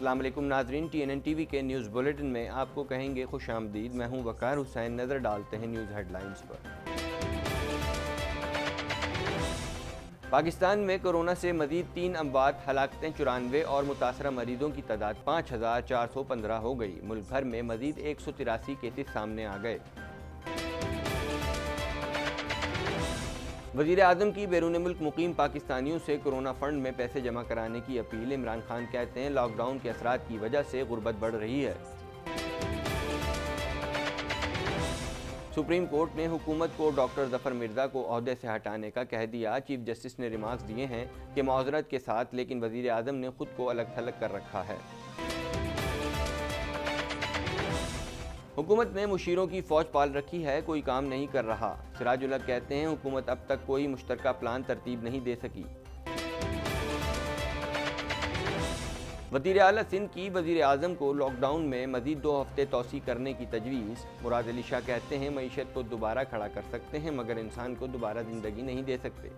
السلام علیکم ناظرین، TNN ٹی وی کے نیوز بلیٹن میں آپ کو کہیں گے خوش آمدید۔ میں ہوں وقار حسین۔ نظر ڈالتے ہیں نیوز ہیڈ لائنز پر۔ پاکستان میں کورونا سے مزید 3 اموات، ہلاکتیں 94 اور متاثرہ مریضوں کی تعداد 5415 ہو گئی۔ ملک بھر میں مزید 183 کیسز سامنے آ گئے۔ وزیر اعظم کی بیرون ملک مقیم پاکستانیوں سے کورونا فنڈ میں پیسے جمع کرانے کی اپیل۔ عمران خان کہتے ہیں لاک ڈاؤن کے اثرات کی وجہ سے غربت بڑھ رہی ہے۔ سپریم کورٹ نے حکومت کو ڈاکٹر ظفر مرزا کو عہدے سے ہٹانے کا کہہ دیا۔ چیف جسٹس نے ریمارکس دیے ہیں کہ معذرت کے ساتھ، لیکن وزیر اعظم نے خود کو الگ تھلگ کر رکھا ہے۔ حکومت نے مشیروں کی فوج پال رکھی ہے، کوئی کام نہیں کر رہا۔ سراج الحق کہتے ہیں حکومت اب تک کوئی مشترکہ پلان ترتیب نہیں دے سکی۔ وزیر اعلیٰ سندھ کی وزیر اعظم کو لاک ڈاؤن میں مزید 2 ہفتے توسیع کرنے کی تجویز۔ مراد علی شاہ کہتے ہیں معیشت کو دوبارہ کھڑا کر سکتے ہیں مگر انسان کو دوبارہ زندگی نہیں دے سکتے۔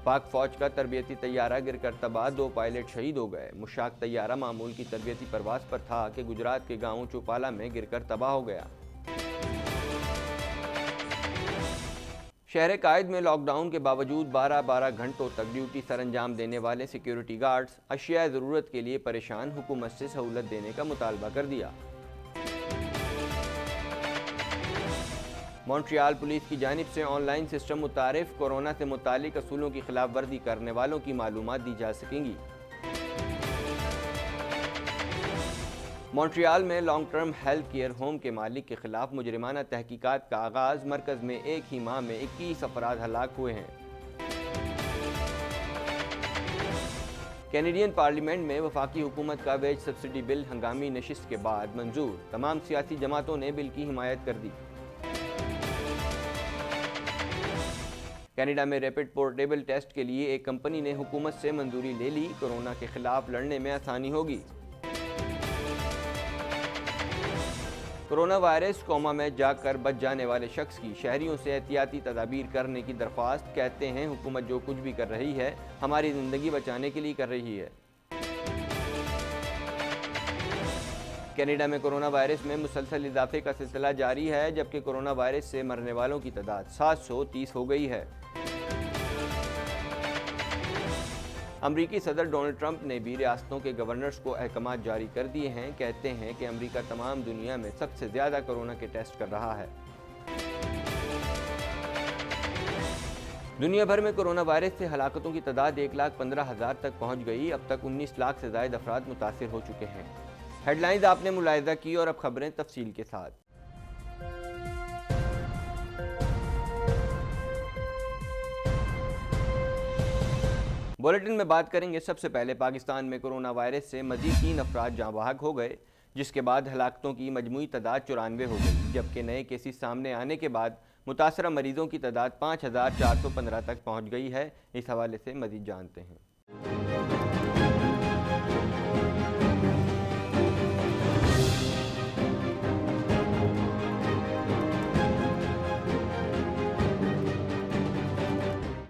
پاک فوج کا تربیتی طیارہ گر کر تباہ، 2 پائلٹ شہید ہو گئے۔ مشاق طیارہ معمول کی تربیتی پرواز پر تھا کہ گجرات کے گاؤں چوپالا میں گر کر تباہ ہو گیا۔ شہر قائد میں لاک ڈاؤن کے باوجود 12 گھنٹوں تک ڈیوٹی سر انجام دینے والے سیکیورٹی گارڈز اشیاء ضرورت کے لیے پریشان، حکومت سے سہولت دینے کا مطالبہ کر دیا۔ مونٹریال پولیس کی جانب سے آن لائن سسٹم متعارف، کورونا سے متعلق اصولوں کی خلاف ورزی کرنے والوں کی معلومات دی جا سکیں گی۔ مونٹریال میں long term health care home کے مالک کے خلاف مجرمانہ تحقیقات کا آغاز۔ مرکز میں ایک ہی ماہ میں 21 افراد ہلاک ہوئے ہیں۔ کینیڈین پارلیمنٹ میں وفاقی حکومت کا ویج سبسڈی بل ہنگامی نشست کے بعد منظور، تمام سیاسی جماعتوں نے بل کی حمایت کر دی۔ کینیڈا میں ریپڈ پورٹیبل ٹیسٹ کے لیے ایک کمپنی نے حکومت سے منظوری لے لی، کورونا کے خلاف لڑنے میں آسانی ہوگی۔ کورونا وائرس کوما میں جا کر بچ جانے والے شخص کی شہریوں سے احتیاطی تدابیر کرنے کی درخواست۔ کہتے ہیں حکومت جو کچھ بھی کر رہی ہے ہماری زندگی بچانے کے لیے کر رہی ہے۔ کینیڈا میں کورونا وائرس میں مسلسل اضافے کا سلسلہ جاری ہے، جبکہ کورونا وائرس سے مرنے والوں کی تعداد 730 ہو گئی ہے۔ امریکی صدر ڈونلڈ ٹرمپ نے بھی ریاستوں کے گورنرز کو احکامات جاری کر دیے ہیں۔ کہتے ہیں کہ امریکہ تمام دنیا میں سب سے زیادہ کورونا کے ٹیسٹ کر رہا ہے۔ دنیا بھر میں کورونا وائرس سے ہلاکتوں کی تعداد 1,15,000 تک پہنچ گئی۔ اب تک 19 لاکھ سے زائد افراد متاثر ہو چکے ہیں۔ ہیڈ لائنز آپ نے ملاحظہ کی اور اب خبریں تفصیل کے ساتھ۔ بلیٹن میں بات کریں گے سب سے پہلے پاکستان میں کورونا وائرس سے مزید 3 افراد جاں بحق ہو گئے، جس کے بعد ہلاکتوں کی مجموعی تعداد 94 ہو گئی، جبکہ نئے کیسز سامنے آنے کے بعد متاثرہ مریضوں کی تعداد 5415 تک پہنچ گئی ہے۔ اس حوالے سے مزید جانتے ہیں۔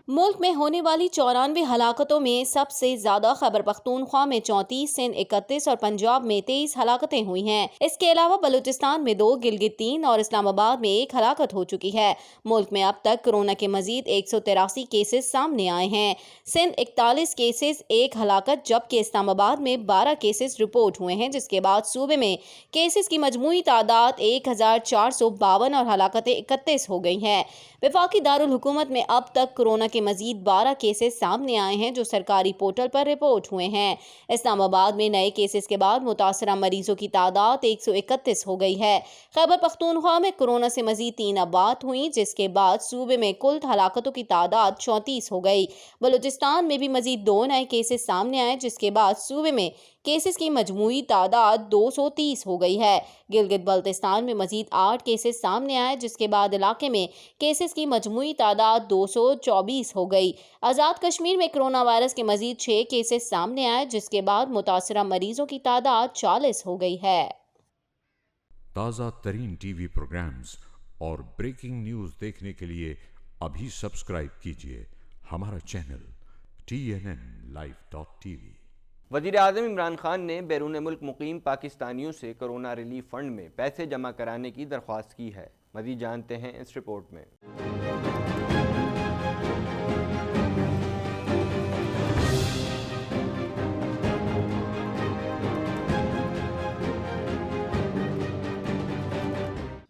ملک میں ہونے والی 94 ہلاکتوں میں سب سے زیادہ خیبر پختونخوا میں 34، سندھ 31 اور پنجاب میں 23 ہلاکتیں ہوئی ہیں۔ اس کے علاوہ بلوچستان میں 2، گلگت 3 اور اسلام آباد میں 1 ہلاکت ہو چکی ہے۔ ملک میں اب تک کورونا کے مزید 183 کیسز سامنے آئے ہیں۔ سندھ 41 کیسز، 1 ہلاکت، جبکہ اسلام آباد میں 12 کیسز رپورٹ ہوئے ہیں، جس کے بعد صوبے میں کیسز کی مجموعی تعداد 1452 اور ہلاکتیں 31 ہو گئی ہیں۔ وفاقی دارالحکومت میں اب تک کورونا کے مزید 12 کیسز سامنے آئے ہیں جو سرکاری پورٹل پر رپورٹ ہوئے ہیں۔ اسلام آباد میں نئے کیسز کے بعد متاثرہ مریضوں کی تعداد 131 ہو گئی ہے۔ خیبر پختونخوا میں کورونا سے مزید 3 اموات ہوئیں، جس کے بعد صوبے میں کل ہلاکتوں کی تعداد 34 ہو گئی۔ بلوچستان میں بھی مزید 2 نئے کیسز سامنے آئے، جس کے بعد صوبے میں کیسز کی مجموعی تعداد 230 ہو گئی ہے۔ گلگت بلتستان میں مزید 8 کیسز سامنے آئے، جس کے بعد علاقے میں کیسز کی مجموعی تعداد 224 ہو گئی۔ آزاد کشمیر میں کورونا وائرس کے مزید 6 کیسز سامنے آئے، جس کے بعد متاثرہ مریضوں کی تعداد 40 ہو گئی ہے۔ تازہ ترین ٹی وی پروگرامز اور بریکنگ نیوز دیکھنے کے لیے ابھی سبسکرائب کیجیے ہمارا چینل TNNlive.tv وزیر اعظم عمران خان نے بیرون ملک مقیم پاکستانیوں سے کرونا ریلیف فنڈ میں پیسے جمع کرانے کی درخواست کی ہے۔ مزید جانتے ہیں اس رپورٹ میں۔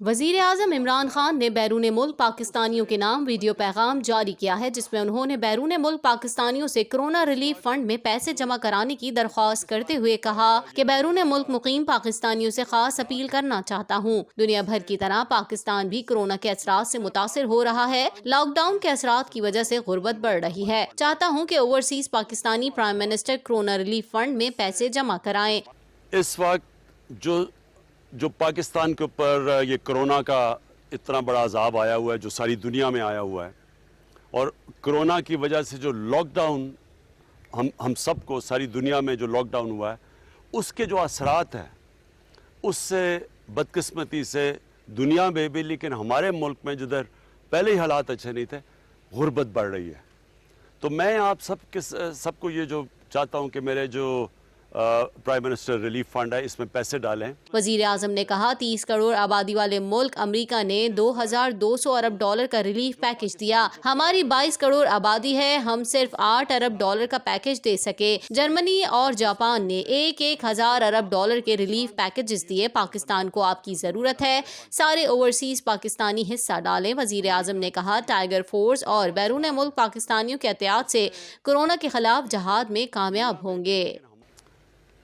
وزیر اعظم عمران خان نے بیرون ملک پاکستانیوں کے نام ویڈیو پیغام جاری کیا ہے، جس میں انہوں نے بیرون ملک پاکستانیوں سے کرونا ریلیف فنڈ میں پیسے جمع کرانے کی درخواست کرتے ہوئے کہا کہ بیرون ملک مقیم پاکستانیوں سے خاص اپیل کرنا چاہتا ہوں۔ دنیا بھر کی طرح پاکستان بھی کرونا کے اثرات سے متاثر ہو رہا ہے۔ لاک ڈاؤن کے اثرات کی وجہ سے غربت بڑھ رہی ہے۔ چاہتا ہوں کہ overseas Pakistani prime minister corona relief fund میں پیسے جمع کرائیں۔ اس وقت جو پاکستان کے اوپر یہ کرونا کا اتنا بڑا عذاب آیا ہوا ہے، جو ساری دنیا میں آیا ہوا ہے، اور کرونا کی وجہ سے جو لاک ڈاؤن ہم سب کو ساری دنیا میں جو لاک ڈاؤن ہوا ہے، اس کے جو اثرات ہیں، اس سے بدقسمتی سے دنیا میں بھی، لیکن ہمارے ملک میں جدھر پہلے ہی حالات اچھے نہیں تھے، غربت بڑھ رہی ہے۔ تو میں آپ سب کو یہ جو چاہتا ہوں کہ میرے جو پرائم منسٹر ریلیف فنڈ ہے، اس میں پیسے ڈالیں۔ وزیر اعظم نے کہا 30 کروڑ آبادی والے ملک امریکہ نے $2200 ارب کا ریلیف پیکج دیا۔ ہماری 22 کروڑ آبادی ہے، ہم صرف $8 ارب کا پیکج دے سکے۔ جرمنی اور جاپان نے 1000 ارب کے ریلیف پیکجز دیے۔ پاکستان کو آپ کی ضرورت ہے، سارے اوورسیز پاکستانی حصہ ڈالیں۔ وزیر اعظم نے کہا ٹائیگر فورس اور بیرون ملک پاکستانیوں کے احتیاط سے کورونا کے خلاف جہاد میں کامیاب ہوں گے۔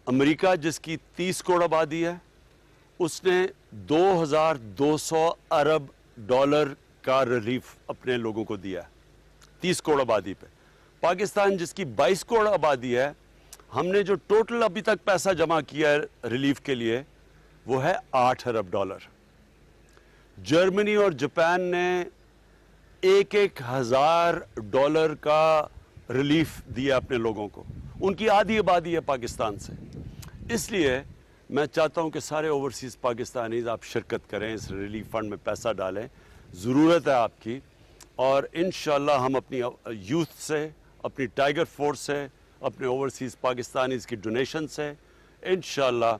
امریکہ جس کی 30 کروڑ آبادی ہے، اس نے $2200 ارب کا ریلیف اپنے لوگوں کو دیا ہے 30 کروڑ آبادی پہ۔ پاکستان جس کی 22 کروڑ آبادی ہے، ہم نے جو ٹوٹل ابھی تک پیسہ جمع کیا ہے ریلیف کے لیے، وہ ہے $8 ارب۔ جرمنی اور جاپان نے $1000 کا ریلیف دیا اپنے لوگوں کو، ان کی آدھی آبادی ہے پاکستان سے۔ اس لیے میں چاہتا ہوں کہ سارے اوورسیز پاکستانیز آپ شرکت کریں، اس ریلیف فنڈ میں پیسہ ڈالیں، ضرورت ہے آپ کی، اور انشاءاللہ ہم اپنی یوتھ سے، اپنی ٹائیگر فورس سے، اپنے اوورسیز پاکستانیز کی ڈونیشن سے انشاءاللہ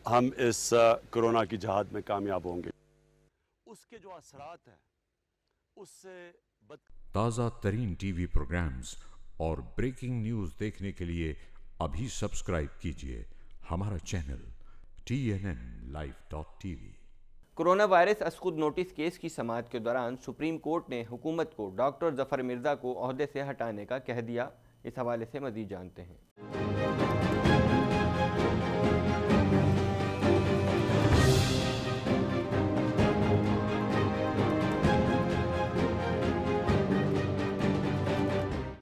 ہم اس کرونا کی جہاد میں کامیاب ہوں گے۔ اس کے جو اثرات ہیں، اس سے تازہ ترین ٹی وی پروگرامز اور بریکنگ نیوز دیکھنے کے لیے ابھی سبسکرائب کیجئے ہمارا channel TNNlive.tv۔ Corona virus is خود نوٹس کیس کی سماعت کے دوران سپریم کورٹ نے حکومت کو ڈاکٹر ظفر مرزا کو عہدے سے ہٹانے کا کہہ دیا۔ اس حوالے سے مزید جانتے ہیں۔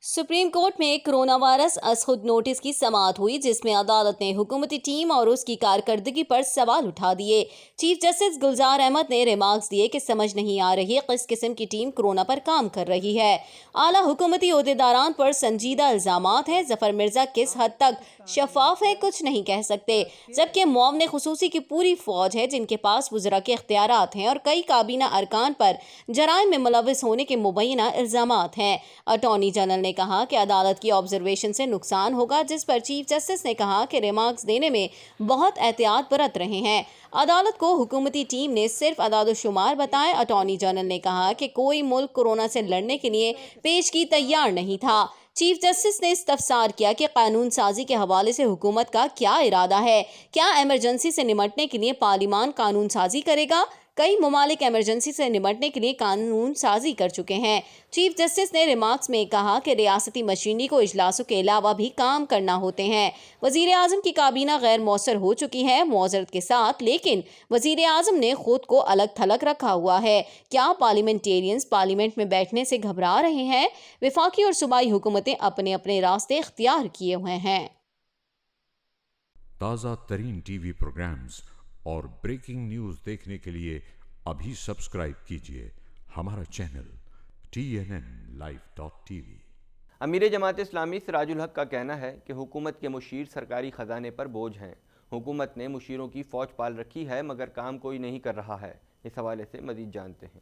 سپریم کورٹ میں کرونا وائرس از خود نوٹس کی سماعت ہوئی، جس میں عدالت نے حکومتی ٹیم اور اس کی کارکردگی پر سوال اٹھا دیے۔ چیف جسٹس گلزار احمد نے ریمارکس دیے کہ سمجھ نہیں آ رہی کس قسم کی ٹیم کرونا پر کام کر رہی ہے۔ اعلیٰ حکومتی عہدیداران پر سنجیدہ الزامات ہیں۔ ظفر مرزا کس حد تک شفاف ہے کچھ نہیں کہہ سکتے، جبکہ معاون خصوصی کی پوری فوج ہے جن کے پاس وزراء کے اختیارات ہیں، اور کئی کابینہ ارکان پر جرائم میں ملوث ہونے کے مبینہ الزامات ہیں۔ اٹارنی جنرل نے کہا کہ عدالت کی آبزرویشن سے نقصان ہوگا، جس پر چیف جسٹس نے کہا کہ ریمارکس دینے میں بہت احتیاط برت رہے ہیں۔ عدالت کو حکومتی ٹیم نے صرف اعداد و شمار بتائے۔ اٹارنی جنرل نے کہا کہ کوئی ملک کورونا سے لڑنے کے لیے پیشگی تیار نہیں تھا۔ چیف جسٹس نے استفسار کیا کہ قانون سازی کے حوالے سے حکومت کا کیا ارادہ ہے؟ کیا ایمرجنسی سے نمٹنے کے لیے پارلیمان قانون سازی کرے گا؟ کئی ممالک ایمرجنسی سے نمٹنے کے لیے قانون سازی کر چکے ہیں۔ چیف جسٹس نے ریمارکس میں کہا کہ ریاستی مشینری کو اجلاسوں کے علاوہ بھی کام کرنا ہوتے ہیں۔ وزیر اعظم کی کابینہ غیر مؤثر ہو چکی ہے، معذرت کے ساتھ، لیکن وزیر اعظم نے خود کو الگ تھلگ رکھا ہوا ہے۔ کیا پارلیمنٹیرینز پارلیمنٹ میں بیٹھنے سے گھبرا رہے ہیں؟ وفاقی اور صوبائی حکومتیں اپنے اپنے راستے اختیار کیے ہوئے ہیں۔ تازہ ترین ٹی وی پروگرامز اور بریکنگ نیوز دیکھنے کے لیے ابھی سبسکرائب کیجئے ہمارا چینل TNNlive.tv۔ امیر جماعت اسلامی سراج الحق کا کہنا ہے کہ حکومت کے مشیر سرکاری خزانے پر بوجھ ہیں۔ حکومت نے مشیروں کی فوج پال رکھی ہے مگر کام کوئی نہیں کر رہا ہے۔ اس حوالے سے مزید جانتے ہیں۔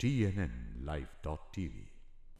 TNNlive.tv।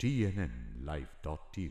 TNNlive.tv।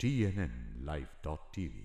TNNlive.tv।